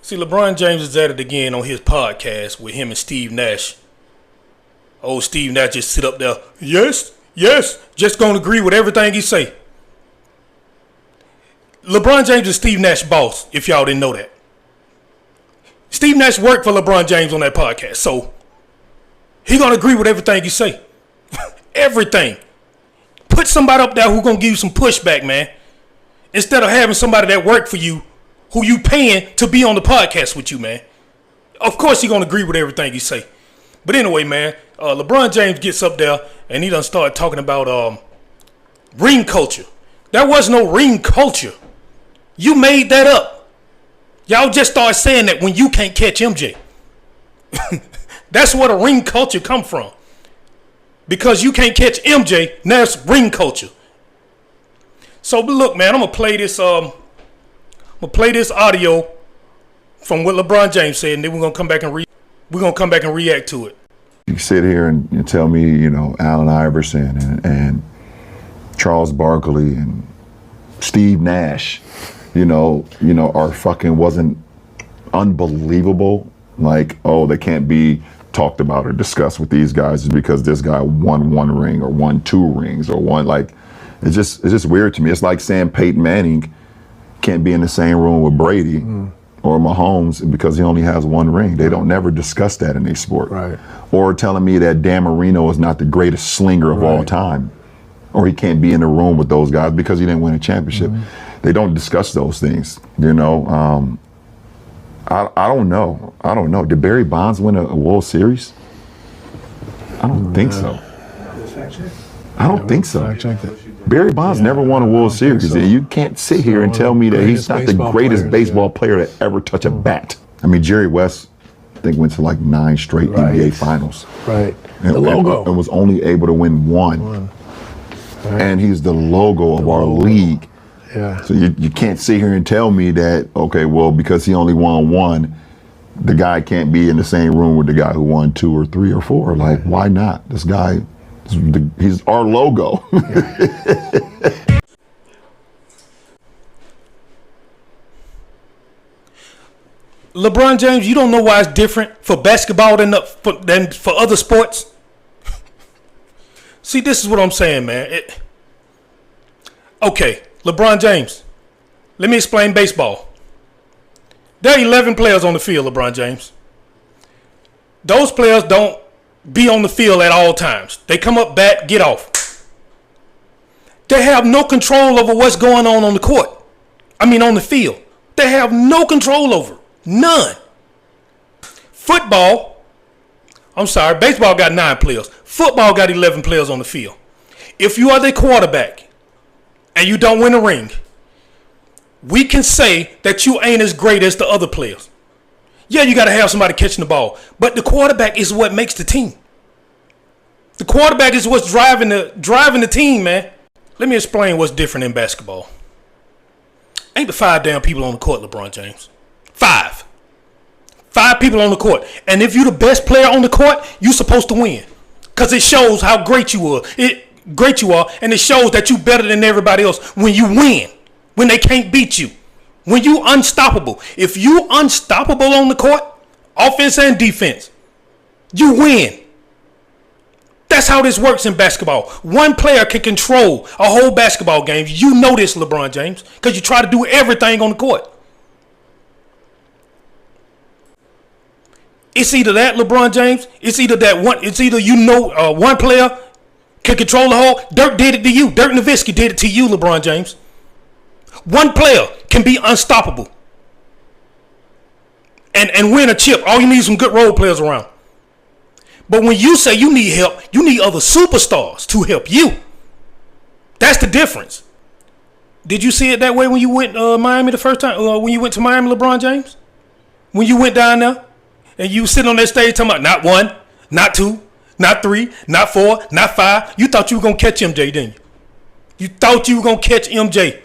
See, LeBron James is at it again on his podcast with him and Steve Nash. Old Steve Nash just sit up there, yes, just gonna agree with everything he say. LeBron James is Steve Nash's boss, if y'all didn't know that. Steve Nash worked for LeBron James on that podcast, so he gonna agree with everything he say. Everything. Put somebody up there who gonna give you some pushback, man. Instead of having somebody that worked for you, who you paying to be on the podcast with you, man. Of course he gonna agree with everything you say. But anyway, man, LeBron James gets up there and he done started talking about ring culture. There was no ring culture. You made that up. Y'all just started saying that when you can't catch MJ. That's where the ring culture come from. Because you can't catch MJ, now it's ring culture. So look, man, I'm gonna play this audio from what LeBron James said, and then we're gonna come back and react to it. You sit here and tell me, you know, Allen Iverson and Charles Barkley and Steve Nash, you know, are fucking wasn't unbelievable. Like, oh, they can't be talked about or discussed with these guys is because this guy won one ring or won two rings or one, like, it's just weird to me. It's like saying Peyton Manning can't be in the same room with Brady or Mahomes because he only has one ring. They don't never discuss that in their sport. Right. Or telling me that Dan Marino is not the greatest slinger of all time, or he can't be in the room with those guys because he didn't win a championship. They don't discuss those things, you know. I don't know. Did Barry Bonds win a World Series? I don't think so. I don't think so. Barry Bonds never won a World Series, and you can't sit here and tell me that he's not the greatest baseball player to ever touch a bat. I mean, Jerry West, I think, went to like 9 straight NBA finals. Right. And, and was only able to win one. And he's the logo of our league. Yeah. So you can't sit here and tell me that, okay, well, because he only won one, the guy can't be in the same room with the guy who won 2 or 3 or 4. Like, why not? This guy, he's our logo. LeBron James, you don't know why it's different for basketball than for other sports? See, this is what I'm saying, man. Okay, LeBron James, let me explain baseball. There are 11 players on the field, LeBron James. Those players don't be on the field at all times. They come up, bat, get off. They have no control over what's going on the court. I mean, on the field. They have no control over. None. Baseball got 9 players. Football got 11 players on the field. If you are the quarterback and you don't win a ring, we can say that you ain't as great as the other players. Yeah, you got to have somebody catching the ball, but the quarterback is what makes the team. The quarterback is what's driving the team, man. Let me explain what's different in basketball. Ain't the 5 damn people on the court, LeBron James. 5 people on the court. And if you're the best player on the court, you're supposed to win. Because it shows how great you are. And it shows that you're better than everybody else when you win. When they can't beat you. When you unstoppable. If you unstoppable on the court, offense and defense, you win. That's how this works in basketball. One player can control a whole basketball game. You know this, LeBron James, because you try to do everything on the court. It's either that, LeBron James. It's either that one. It's either one player can control the whole. Dirk did it to you. Dirk Nowitzki did it to you, LeBron James. One player can be unstoppable and win a chip. All you need is some good role players around. But when you say you need help, you need other superstars to help you. That's the difference. Did you see it that way when you went Miami the first time? When you went to Miami, LeBron James? When you went down there and you sitting on that stage talking about not 1, not 2, not 3, not 4, not 5. You thought you were going to catch MJ, didn't you? You thought you were going to catch MJ.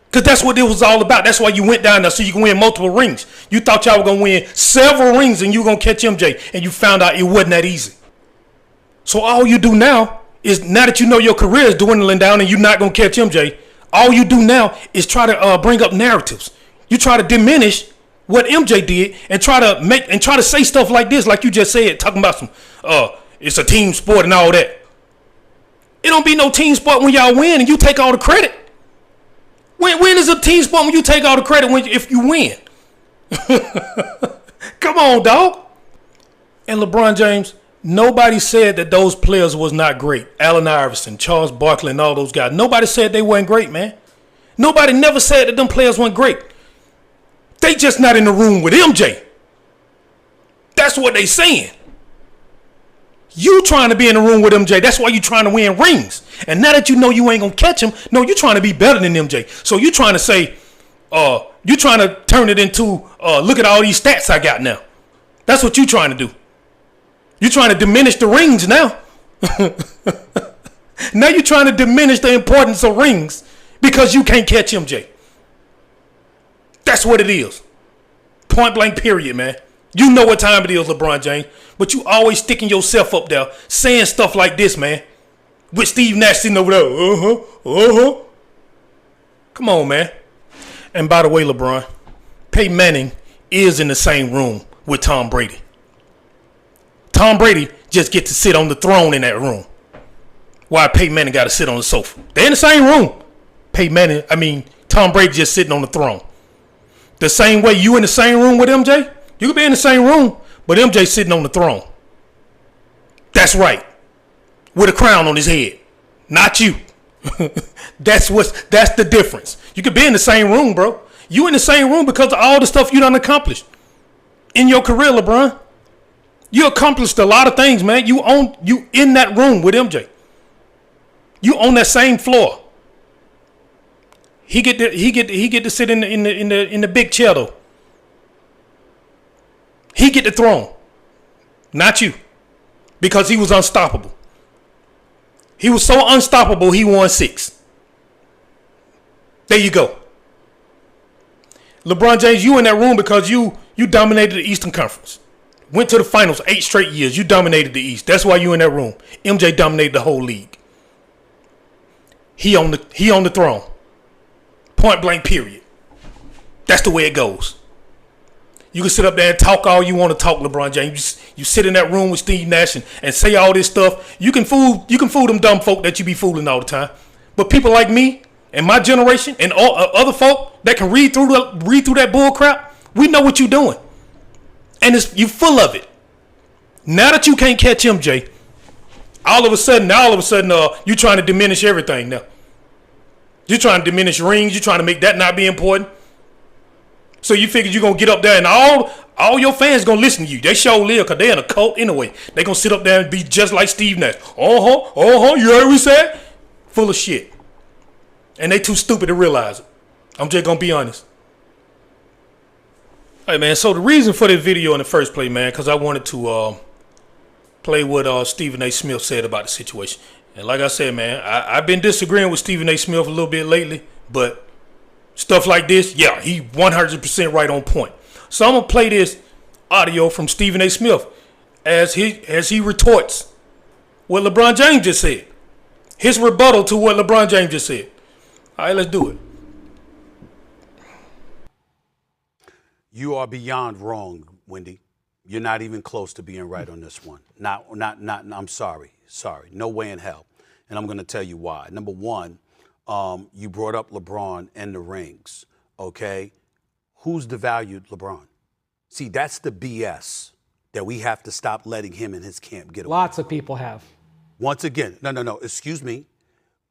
Because that's what it was all about. That's why you went down there, so you can win multiple rings. You thought y'all were going to win several rings and you were going to catch MJ. And you found out it wasn't that easy. So all you do now is, now that you know your career is dwindling down and you're not going to catch MJ, all you do now is try to bring up narratives. You try to diminish what MJ did and try to say stuff like this, like you just said, talking about some it's a team sport and all that. It don't be no team sport when y'all win and you take all the credit. When is a team sport when you take all the credit if you win? Come on, dog. And LeBron James, nobody said that those players was not great. Allen Iverson, Charles Barkley, and all those guys. Nobody said they weren't great, man. Nobody never said that them players weren't great. They just not in the room with MJ. That's what they saying. You trying to be in the room with MJ. That's why you trying to win rings. And now that you know you ain't going to catch him, no, you trying to be better than MJ. So you trying to say, you trying to turn it into, look at all these stats I got now. That's what you trying to do. You trying to diminish the rings now. Now you trying to diminish the importance of rings because you can't catch MJ. That's what it is. Point blank period, man. You know what time it is, LeBron James. But you always sticking yourself up there saying stuff like this, man. With Steve Nash sitting over there. Come on, man. And by the way, LeBron, Peyton Manning is in the same room with Tom Brady. Tom Brady just get to sit on the throne in that room. While Peyton Manning got to sit on the sofa. They're in the same room. Tom Brady just sitting on the throne. The same way you in the same room with MJ, you could be in the same room, but MJ sitting on the throne. That's right. With a crown on his head. Not you. That's the difference. You could be in the same room, bro. You in the same room because of all the stuff you done accomplished in your career, LeBron. You accomplished a lot of things, man. You in that room with MJ. You on that same floor. He get to sit in the big chair though. He get the throne. Not you. Because he was unstoppable. He was so unstoppable he won 6. There you go. LeBron James, you in that room because you dominated the Eastern Conference. Went to the finals 8 straight years. You dominated the East. That's why you in that room. MJ dominated the whole league. He on the throne. Point blank period. That's the way it goes. You can sit up there and talk all you want to talk, LeBron James. You sit in that room with Steve Nash and say all this stuff. You can fool them dumb folk that you be fooling all the time. But people like me and my generation and all other folk that can read through that bull crap, we know what you're doing. And you full of it. Now that you can't catch MJ, all of a sudden, you trying to diminish everything now. You're trying to diminish rings. You're trying to make that not be important. So you figure you're going to get up there and all your fans going to listen to you. They sure live because they're in a cult anyway. They going to sit up there and be just like Steve Nash. You heard what we said? Full of shit. And they too stupid to realize it. I'm just going to be honest. All right, man. So the reason for this video in the first place, man, because I wanted to play what Stephen A. Smith said about the situation. And like I said, man, I've been disagreeing with Stephen A. Smith a little bit lately, but stuff like this, yeah, he 100% right on point. So I'm going to play this audio from Stephen A. Smith as he retorts what LeBron James just said. His rebuttal to what LeBron James just said. All right, let's do it. You are beyond wrong, Wendy. You're not even close to being right on this one. Not. I'm sorry. No way in hell. And I'm going to tell you why. Number one, you brought up LeBron and the rings. Okay, who's devalued LeBron? See, that's the BS that we have to stop letting him and his camp get away. Lots of people have. Once again, no. Excuse me.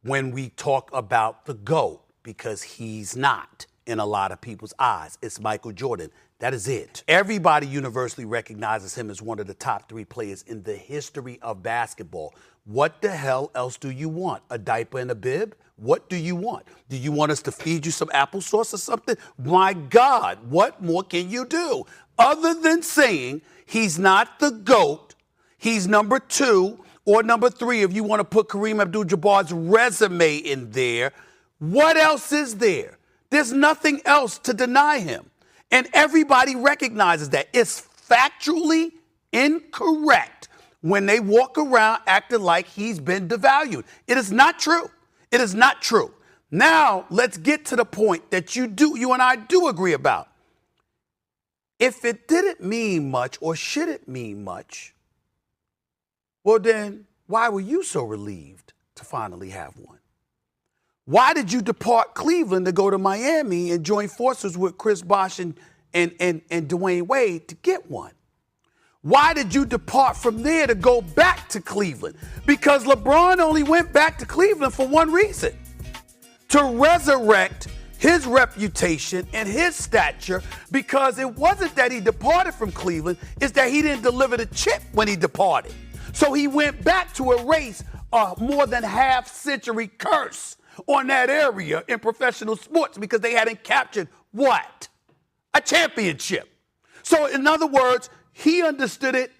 When we talk about the GOAT, because he's not in a lot of people's eyes, it's Michael Jordan. That is it. Everybody universally recognizes him as one of the top 3 players in the history of basketball. What the hell else do you want? A diaper and a bib? What do you want? Do you want us to feed you some applesauce or something? My God, what more can you do? Other than saying he's not the GOAT, he's number 2 or number 3 if you want to put Kareem Abdul-Jabbar's resume in there. What else is there? There's nothing else to deny him. And everybody recognizes that. It's factually incorrect when they walk around acting like he's been devalued. It is not true. It is not true. Now, let's get to the point that you and I do agree about. If it didn't mean much or should it mean much, well then, why were you so relieved to finally have one? Why did you depart Cleveland to go to Miami and join forces with Chris Bosh and Dwayne Wade to get one? Why did you depart from there to go back to Cleveland? Because LeBron only went back to Cleveland for one reason: to resurrect his reputation and his stature, because it wasn't that he departed from Cleveland, it's that he didn't deliver the chip when he departed. So he went back to erase a more than half-century curse on that area in professional sports because they hadn't captured what? A championship. So in other words, he understood it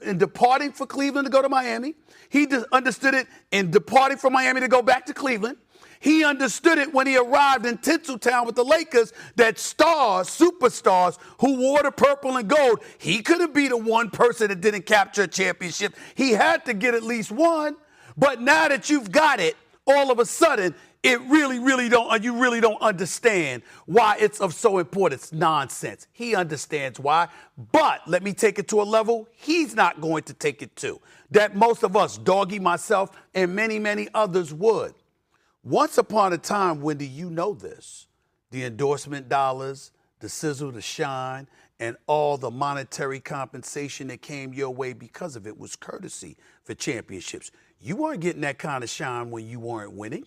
in departing for Cleveland to go to Miami. He understood it in departing from Miami to go back to Cleveland. He understood it when he arrived in Tinseltown with the Lakers, that stars, superstars who wore the purple and gold, he couldn't be the one person that didn't capture a championship. He had to get at least one. But now that you've got it, all of a sudden, you really don't understand why it's of so importance. It's nonsense. He understands why, but let me take it to a level he's not going to take it to, that most of us, Doggy, myself, and many, many others would. Once upon a time, Wendy, you know this, the endorsement dollars, the sizzle, the shine, and all the monetary compensation that came your way because of it was courtesy for championships. You weren't getting that kind of shine when you weren't winning.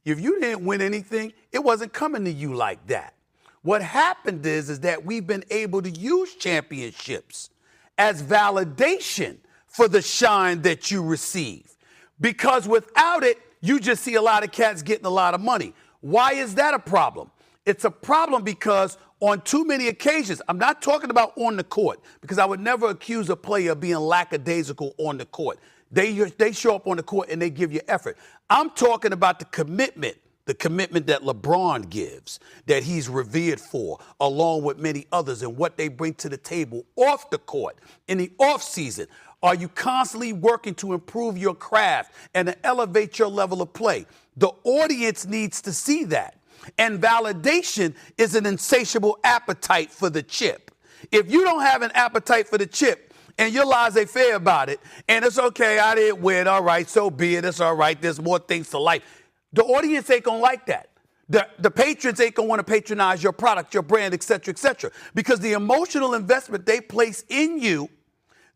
If you didn't win anything, it wasn't coming to you like that. What happened is that we've been able to use championships as validation for the shine that you receive. Because without it, you just see a lot of cats getting a lot of money. Why is that a problem? It's a problem because on too many occasions, I'm not talking about on the court, because I would never accuse a player of being lackadaisical on the court. They show up on the court and they give you effort. I'm talking about the commitment that LeBron gives, that he's revered for, along with many others, and what they bring to the table off the court, in the off season. Are you constantly working to improve your craft and to elevate your level of play? The audience needs to see that. And validation is an insatiable appetite for the chip. If you don't have an appetite for the chip, and you're laissez-faire about it, and it's okay, I didn't win, all right, so be it, it's all right, there's more things to life. The audience ain't gonna like that. The patrons ain't gonna wanna patronize your product, your brand, et cetera, because the emotional investment they place in you,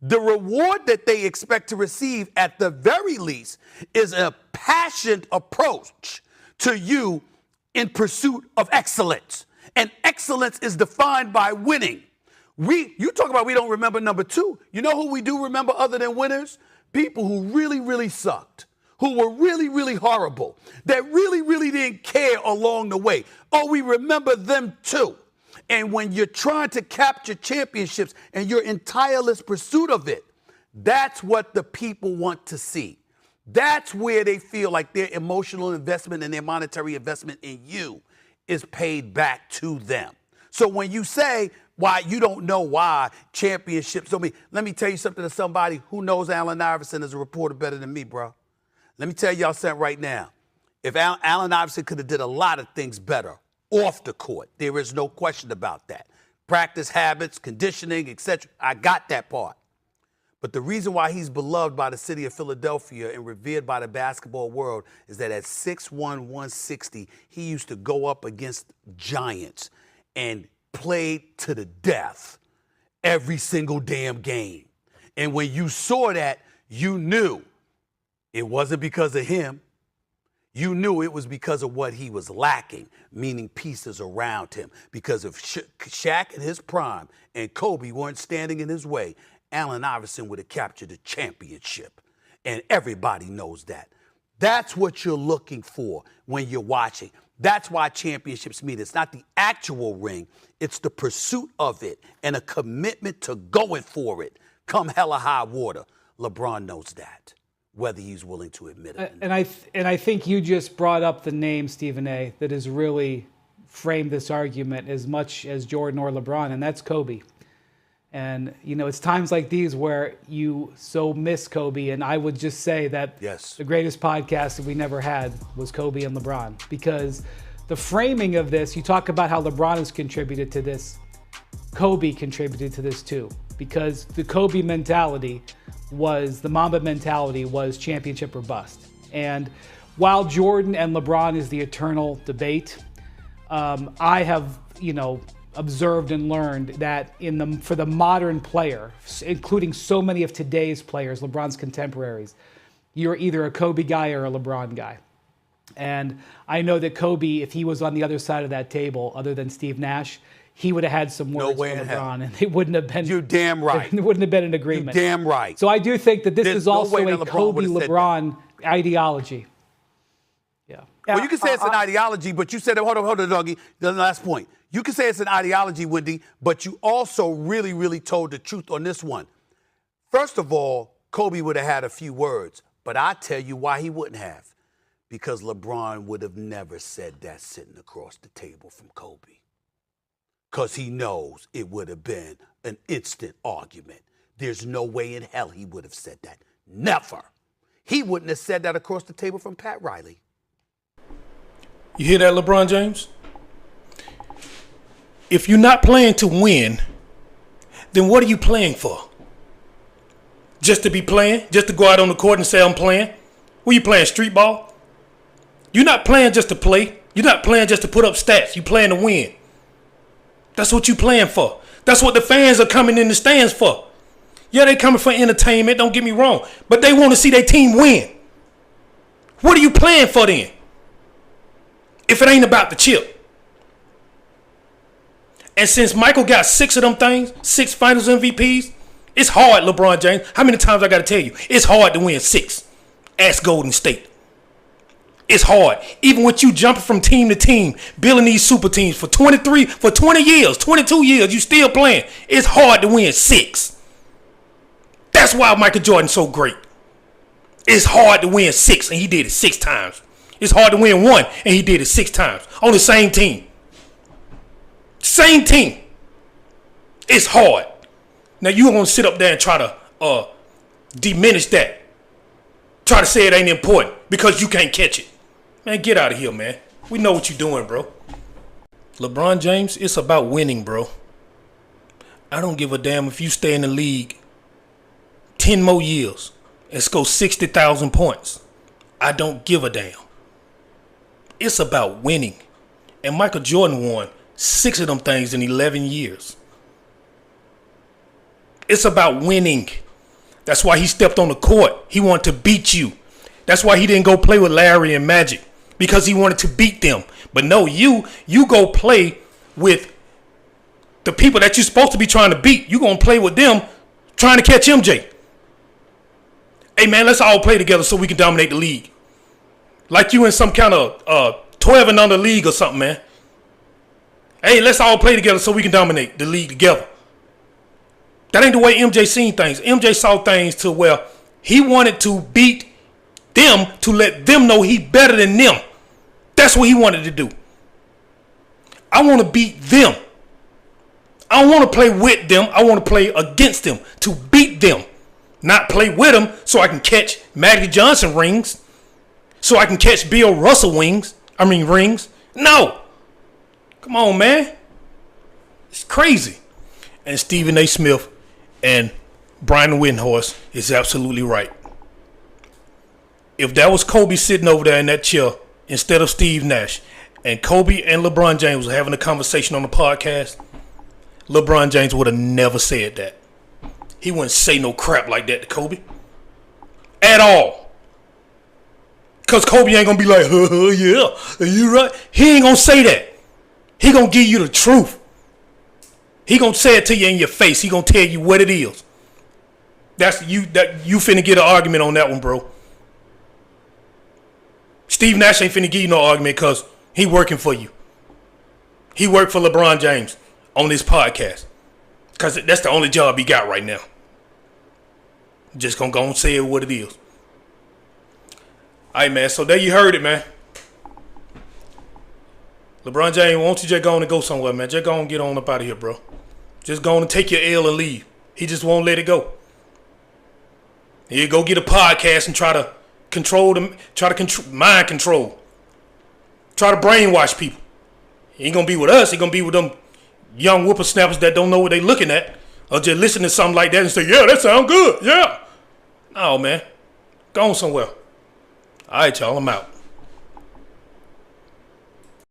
the reward that they expect to receive at the very least is a passionate approach to you in pursuit of excellence. And excellence is defined by winning. You talk about we don't remember number two. You know who we do remember other than winners? People who really sucked, who were really horrible, that really didn't care along the way. Oh, we remember them too. And when you're trying to capture championships and you're in tireless pursuit of it, that's what the people want to see. That's where they feel like their emotional investment and their monetary investment in you is paid back to them. So when you say why you don't know why championships don't mean, let me tell you something to somebody who knows Allen Iverson as a reporter better than me, bro. Let me tell y'all something right now. If Allen Iverson could have did a lot of things better off the court, there is no question about that. Practice habits, conditioning, etc. I got that part. But the reason why he's beloved by the city of Philadelphia and revered by the basketball world is that at 6'1", 160, he used to go up against giants and played to the death every single damn game. And when you saw that, you knew it wasn't because of him. You knew it was because of what he was lacking, meaning pieces around him. Because if Shaq in his prime and Kobe weren't standing in his way, Allen Iverson would have captured the championship. And everybody knows that. That's what you're looking for when you're watching. That's why championships mean it's not the actual ring, it's the pursuit of it and a commitment to going for it, come hell or high water. LeBron knows that, whether he's willing to admit it. And I think you just brought up the name, Stephen A., that has really framed this argument as much as Jordan or LeBron, and that's Kobe. And, you know, it's times like these where you so miss Kobe. And I would just say that the greatest podcast that we never had was Kobe and LeBron. Because the framing of this, you talk about how LeBron has contributed to this. Kobe contributed to this too, because the Kobe mentality the Mamba mentality was championship or bust. And while Jordan and LeBron is the eternal debate, I have, observed and learned that for the modern player, including so many of today's players, LeBron's contemporaries, you're either a Kobe guy or a LeBron guy. And I know that Kobe, if he was on the other side of that table, other than Steve Nash, he would have had some words for LeBron, and they wouldn't have been. You're damn right. There wouldn't have been an agreement. You're damn right. So I do think that this There's is no also way a that LeBron Kobe would've said LeBron ideology. Yeah. Well, you can say it's an ideology, but you said, hold on, doggy. The last point. You can say it's an ideology, Wendy, but you also really, really told the truth on this one. First of all, Kobe would have had a few words, but I tell you why he wouldn't have. Because LeBron would have never said that sitting across the table from Kobe. Because he knows it would have been an instant argument. There's no way in hell he would have said that. Never. He wouldn't have said that across the table from Pat Riley. You hear that, LeBron James? If you're not playing to win, then what are you playing for? Just to be playing? Just to go out on the court and say I'm playing? What are you playing, street ball? You're not playing just to play. You're not playing just to put up stats. You're playing to win. That's what you're playing for. That's what the fans are coming in the stands for. Yeah, they coming for entertainment, don't get me wrong. But they want to see their team win. What are you playing for then? If it ain't about the chip. And since Michael got 6 of them things, 6 finals MVPs, it's hard, LeBron James. How many times I got to tell you? It's hard to win 6. Ask Golden State. It's hard. Even with you jumping from team to team, building these super teams for 20 years, 22 years, you still playing. It's hard to win 6. That's why Michael Jordan's so great. It's hard to win 6, and he did it 6 times. It's hard to win 1, and he did it 6 times on the same team. Same team. It's hard. Now you're going to sit up there and try to diminish that. Try to say it ain't important because you can't catch it. Man, get out of here, man. We know what you're doing, bro. LeBron James, it's about winning, bro. I don't give a damn if you stay in the league 10 more years and score 60,000 points. I don't give a damn. It's about winning. And Michael Jordan won 6 of them things in 11 years. It's about winning. That's why he stepped on the court. He wanted to beat you. That's why he didn't go play with Larry and Magic, because he wanted to beat them. But no, you go play with the people that you're supposed to be trying to beat. You going to play with them trying to catch MJ. Hey, man, let's all play together so we can dominate the league. Like you in some kind of 12 and under league or something, man. Hey, let's all play together so we can dominate the league together. That ain't the way MJ seen things. MJ saw things to where he wanted to beat them to let them know he better than them. That's what he wanted to do. I want to beat them. I don't want to play with them. I want to play against them to beat them. Not play with them so I can catch Magic Johnson rings. So I can catch Bill Russell rings. No. Come on, man. It's crazy. And Stephen A. Smith and Brian Windhorst is absolutely right. If that was Kobe sitting over there in that chair instead of Steve Nash, and Kobe and LeBron James were having a conversation on the podcast, LeBron James would have never said that. He wouldn't say no crap like that to Kobe. At all. Because Kobe ain't going to be like, yeah, you right. He ain't going to say that. He going to give you the truth. He going to say it to you in your face. He going to tell you what it is. You finna get an argument on that one, bro. Steve Nash ain't finna give you no argument because he working for you. He worked for LeBron James on this podcast. Because that's the only job he got right now. Just gonna go and say it what it is. All right, man. So there you heard it, man. LeBron James, why don't you just go on and go somewhere, man? Just go on and get on up out of here, bro. Just go on and take your L and leave. He just won't let it go. He'll go get a podcast and try to control them, mind control. Try to brainwash people. He ain't gonna be with us. He gonna be with them young whippersnappers that don't know what they looking at, or just listen to something like that and say, yeah, that sound good, yeah. No, man. Go on somewhere. All right, y'all, I'm out.